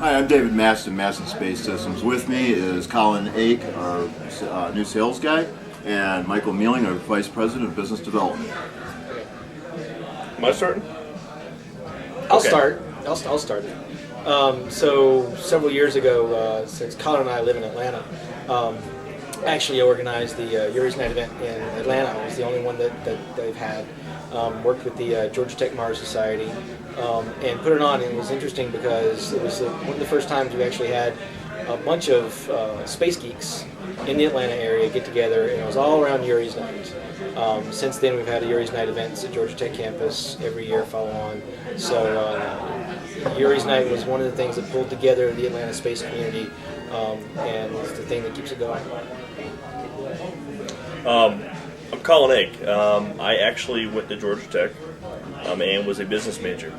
Hi, I'm David Masten, Masten Space Systems. With me is Colin Ake, our new sales guy, and Michael Mealing, our Vice President of Business Development. Am I starting? I'll start. I'll start. So several years ago, since Colin and I live in Atlanta, I actually organized the Yuri's Night event in Atlanta. I was the only one that they've had. Worked with the Georgia Tech Mars Society and put it on. And it was interesting because it was one of the first times we actually had a bunch of space geeks in the Atlanta area get together, and it was all around Yuri's Night. Since then, we've had a Yuri's Night events at Georgia Tech campus every year follow on. So Yuri's Night was one of the things that pulled together the Atlanta space community, and it's the thing that keeps it going. I'm Colin Ake. I actually went to Georgia Tech and was a business major.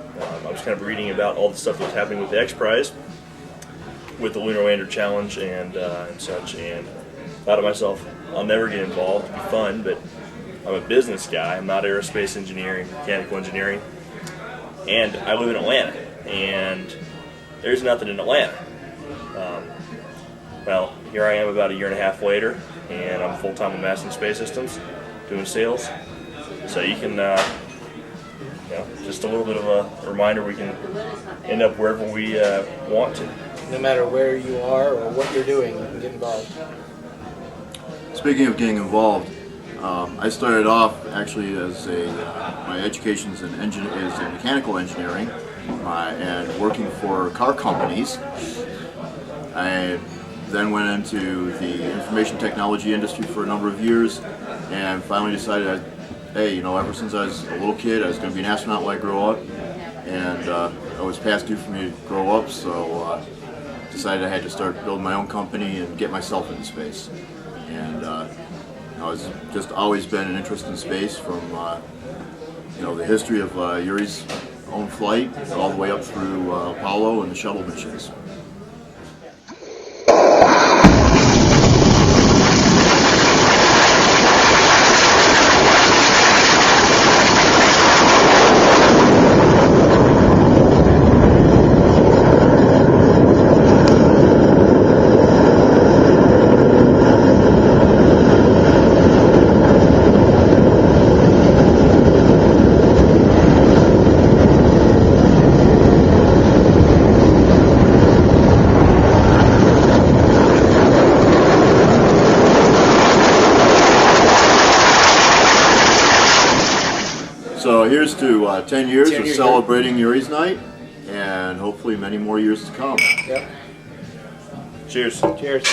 I was kind of reading about all the stuff that was happening with the X Prize, with the Lunar Lander Challenge and such, and thought to myself, I'll never get involved. It'd be fun, but I'm a business guy. I'm not aerospace engineering, mechanical engineering, and I live in Atlanta, and there's nothing in Atlanta. Well, here I am about a year and a half later, and I'm full-time with Masten Space Systems, doing sales. So you can, just a little bit of a reminder, we can end up wherever we want to. No matter where you are or what you're doing, you can get involved. Speaking of getting involved, I started off actually as my education is in mechanical engineering and working for car companies. I then went into the information technology industry for a number of years, and finally decided, hey, ever since I was a little kid, I was going to be an astronaut when I grow up, and it was past due for me to grow up, so decided I had to start building my own company and get myself into space. And it's just always been an interest in space from the history of Yuri's own flight all the way up through Apollo and the shuttle missions. So here's to 10 years of celebrating Yuri's Night, and hopefully many more years to come. Yep. Cheers. Cheers.